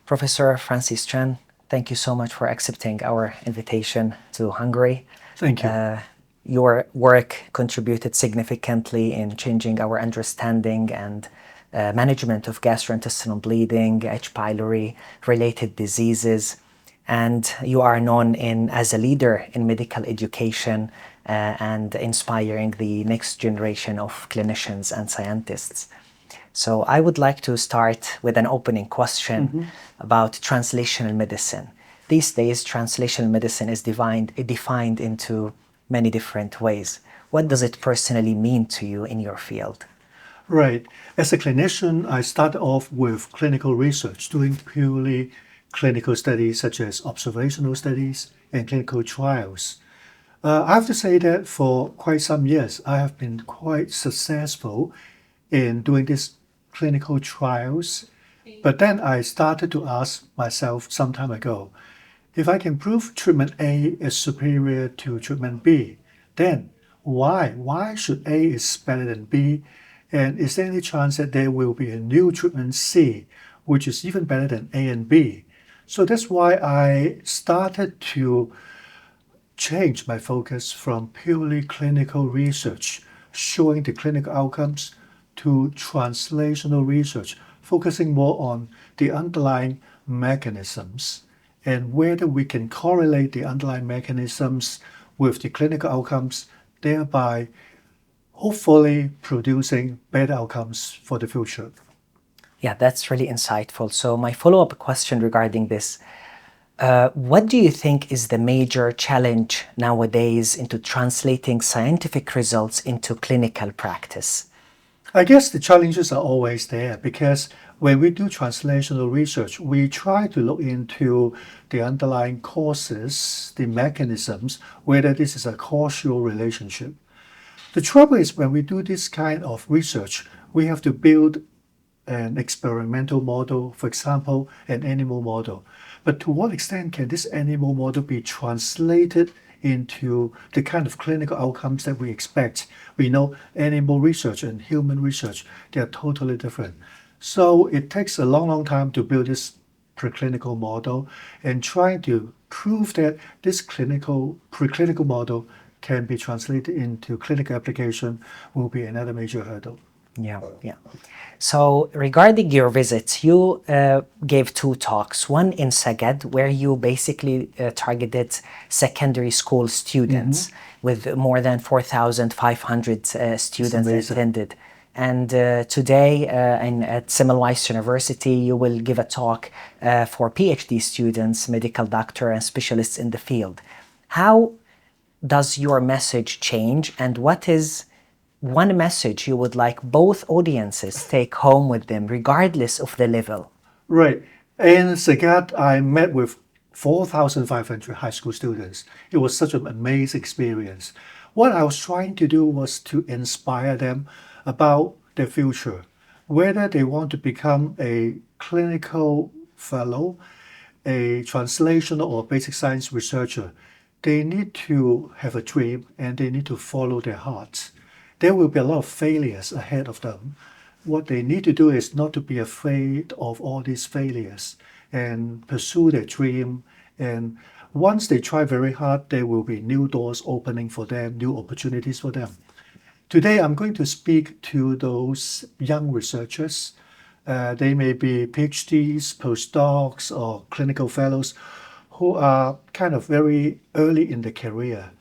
Professor Francis Chan, thank you so much for accepting our invitation to Hungary. Thank you. Your work contributed significantly in changing our understanding and management of gastrointestinal bleeding, H. pylori, related diseases, and you are known as a leader in medical education and inspiring the next generation of clinicians and scientists. So I would like to start with an opening question about translational medicine. These days, translational medicine is defined into many different ways. What does it personally mean to you in your field? Right. As a clinician, I started off with clinical research, doing purely clinical studies such as observational studies and clinical trials. I have to say that for quite some years, I have been quite successful in doing these clinical trials. But then I started to ask myself some time ago, if I can prove treatment A is superior to treatment B, then why? Why should A is better than B? And is there any chance that there will be a new treatment C, which is even better than A and B? So that's why I started to change my focus from purely clinical research, showing the clinical outcomes, to translational research, focusing more on the underlying mechanisms and whether we can correlate the underlying mechanisms with the clinical outcomes, thereby hopefully producing better outcomes for the future. Yeah, that's really insightful. So my follow-up question regarding this, what do you think is the major challenge nowadays into translating scientific results into clinical practice? I guess the challenges are always there because when we do translational research, we try to look into the underlying causes, the mechanisms, whether this is a causal relationship. The trouble is when we do this kind of research, we have to build an experimental model, for example, an animal model. But to what extent can this animal model be translated into the kind of clinical outcomes that we expect? We know animal research and human research, they are totally different. So it takes a long, long time to build this preclinical model, and trying to prove that this preclinical model can be translated into clinical application will be another major hurdle. Yeah. So regarding your visits, you gave two talks, one in Szeged, where you basically targeted secondary school students with more than 4,500 students attended. And today at Semmelweis University, you will give a talk for PhD students, medical doctor and specialists in the field. How does your message change, and what is one message you would like both audiences take home with them, regardless of the level? Right. In Szeged, I met with 4,500 high school students. It was such an amazing experience. What I was trying to do was to inspire them about their future, whether they want to become a clinical fellow, a translational or basic science researcher. They need to have a dream and they need to follow their hearts. There will be a lot of failures ahead of them. What they need to do is not to be afraid of all these failures and pursue their dream. And once they try very hard, there will be new doors opening for them, new opportunities for them. Today, I'm going to speak to those young researchers. They may be PhDs, postdocs, or clinical fellows who are kind of very early in their career.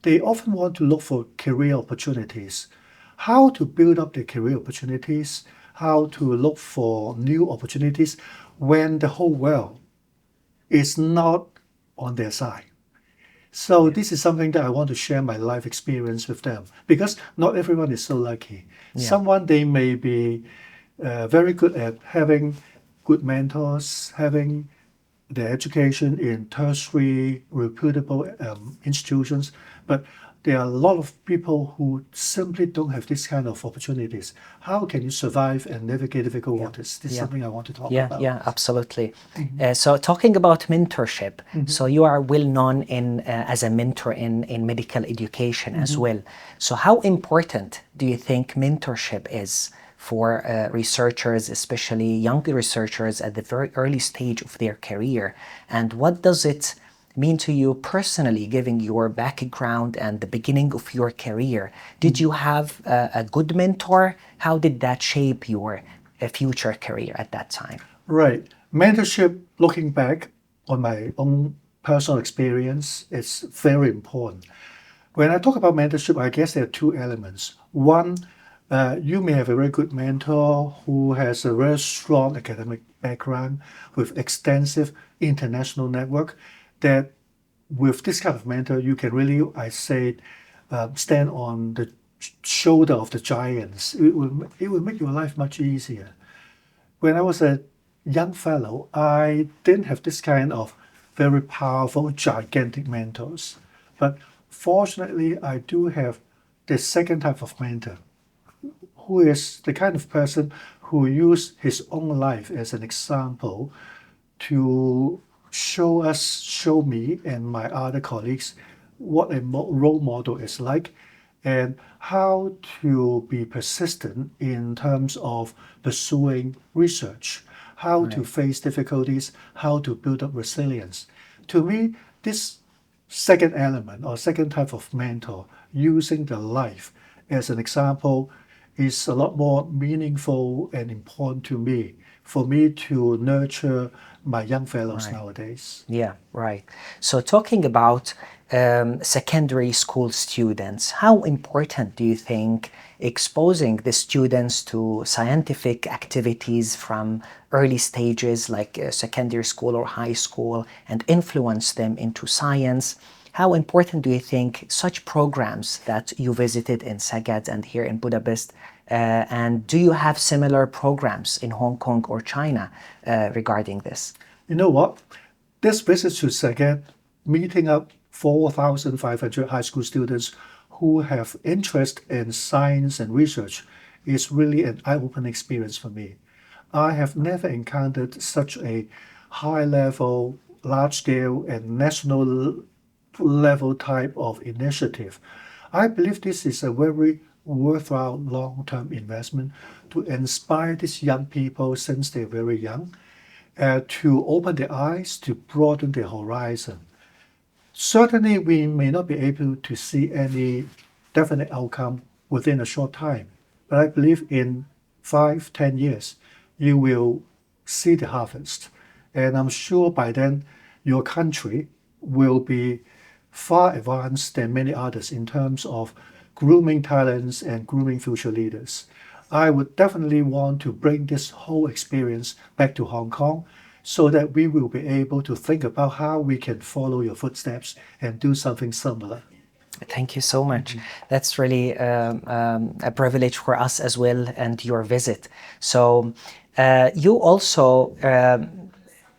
They often want to look for career opportunities. How to build up their career opportunities, how to look for new opportunities when the whole world is not on their side. So this is something that I want to share my life experience with them, because not everyone is so lucky. Someone, they may be very good at having good mentors, having their education in tertiary, reputable institutions, but there are a lot of people who simply don't have this kind of opportunities. How can you survive and navigate difficult waters? This is something I want to talk about. Yeah, absolutely. So talking about mentorship, so you are well known as a mentor in medical education as well. So how important do you think mentorship is for researchers, especially young researchers at the very early stage of their career. And what does it mean to you personally, given your background and the beginning of your career? Did you have a good mentor? How did that shape your future career at that time? Right. Mentorship, looking back on my own personal experience, is very important. When I talk about mentorship, I guess there are two elements. One, you may have a very good mentor who has a very strong academic background with extensive international network, that with this kind of mentor, you can really, I say, stand on the shoulder of the giants. It will make your life much easier. When I was a young fellow, I didn't have this kind of very powerful, gigantic mentors. But fortunately, I do have the second type of mentor, who is the kind of person who used his own life as an example to show me and my other colleagues what a role model is like, and how to be persistent in terms of pursuing research, how to face difficulties, how to build up resilience. To me, this second element or second type of mentor, using the life as an example, is a lot more meaningful and important to me, for me to nurture my young fellows nowadays. Yeah, right. So talking about secondary school students, how important do you think exposing the students to scientific activities from early stages like secondary school or high school and influence them into science? How important do you think such programs that you visited in Szeged and here in Budapest, and do you have similar programs in Hong Kong or China regarding this? You know what? This visit to Szeged, meeting up 4,500 high school students who have interest in science and research, is really an eye-opening experience for me. I have never encountered such a high-level, large-scale, and national level type of initiative. I believe this is a very worthwhile long-term investment to inspire these young people since they're very young, to open their eyes, to broaden their horizon. Certainly, we may not be able to see any definite outcome within a short time, but I believe in 5-10 years, you will see the harvest. And I'm sure by then, your country will be far advanced than many others in terms of grooming talents and grooming future leaders. I would definitely want to bring this whole experience back to Hong Kong, so that we will be able to think about how we can follow your footsteps and do something similar. Thank you so much. That's really a privilege for us as well, and your visit. So you also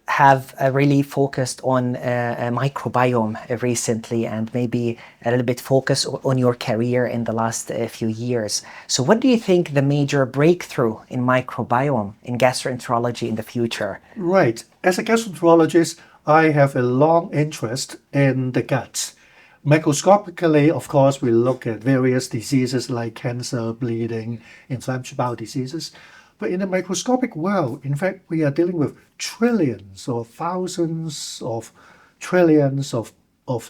have really focused on a microbiome recently, and maybe a little bit focused on your career in the last few years. So what do you think the major breakthrough in microbiome in gastroenterology in the future? Right. As a gastroenterologist, I have a long interest in the gut. Microscopically, of course, we look at various diseases like cancer, bleeding, inflammatory bowel diseases. But in the microscopic world, in fact, we are dealing with trillions or thousands of trillions of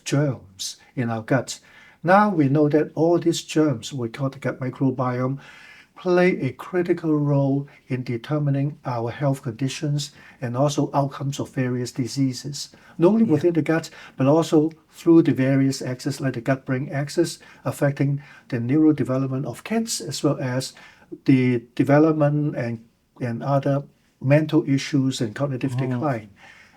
germs in our gut. Now we know that all these germs, we call the gut microbiome, play a critical role in determining our health conditions and also outcomes of various diseases, not only within the gut, but also through the various axes like the gut-brain axis, affecting the neurodevelopment of kids, as well as the development and other mental issues and cognitive decline.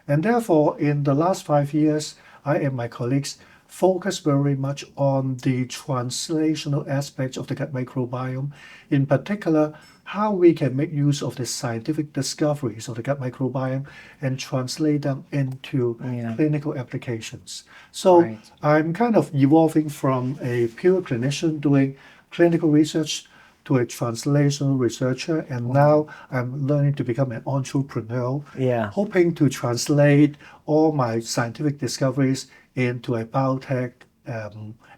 And therefore, in the last 5 years, I and my colleagues focus very much on the translational aspects of the gut microbiome, in particular, how we can make use of the scientific discoveries of the gut microbiome and translate them into clinical applications. So I'm kind of evolving from a pure clinician doing clinical research to a translational researcher, and now I'm learning to become an entrepreneur, hoping to translate all my scientific discoveries into a biotech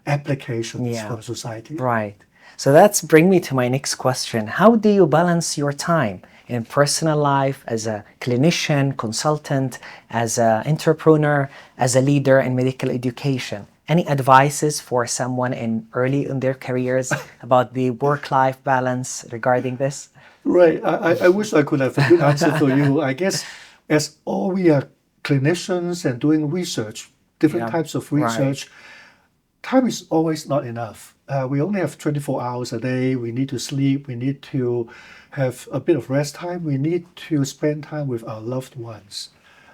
applications for society. Right. So that's bring me to my next question. How do you balance your time in personal life, as a clinician, consultant, as an entrepreneur, as a leader in medical education? Any advices for someone early in their careers about the work-life balance regarding this? Right. I wish I could have a good answer for you. I guess as all we are clinicians and doing research, different Yeah, types of right. research, time is always not enough. We only have 24 hours a day. We need to sleep. We need to have a bit of rest time. We need to spend time with our loved ones.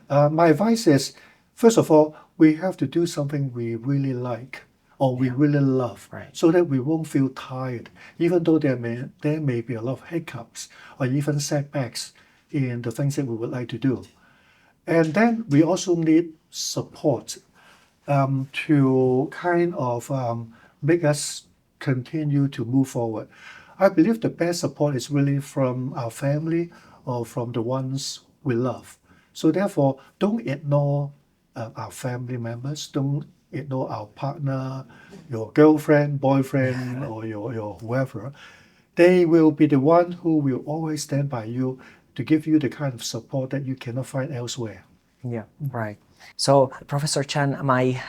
My advice is, first of all, we have to do something we really like or we really love, Right. so that we won't feel tired, even though there may be a lot of hiccups or even setbacks in the things that we would like to do. And then we also need support to kind of make us continue to move forward. I believe the best support is really from our family or from the ones we love. So therefore, don't ignore our family members. Don't ignore our partner, your girlfriend, boyfriend, or your whoever. They will be the one who will always stand by you to give you the kind of support that you cannot find elsewhere. Yeah, right. So, Professor Chan, my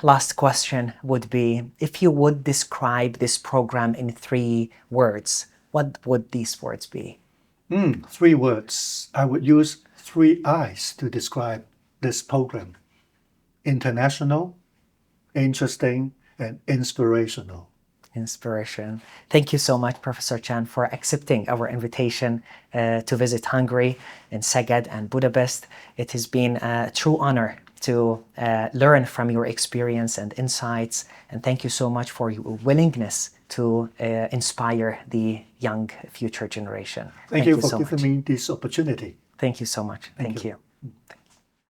last question would be, if you would describe this program in 3 words, what would these words be? 3 words. I would use 3 I's to describe this program: international, interesting, and inspirational. Inspiration. Thank you so much, Professor Chan, for accepting our invitation to visit Hungary in Szeged and Budapest. It has been a true honor to learn from your experience and insights. And thank you so much for your willingness to inspire the young future generation. Thank you for so giving much. me this opportunity. Thank you so much. Thank you. you.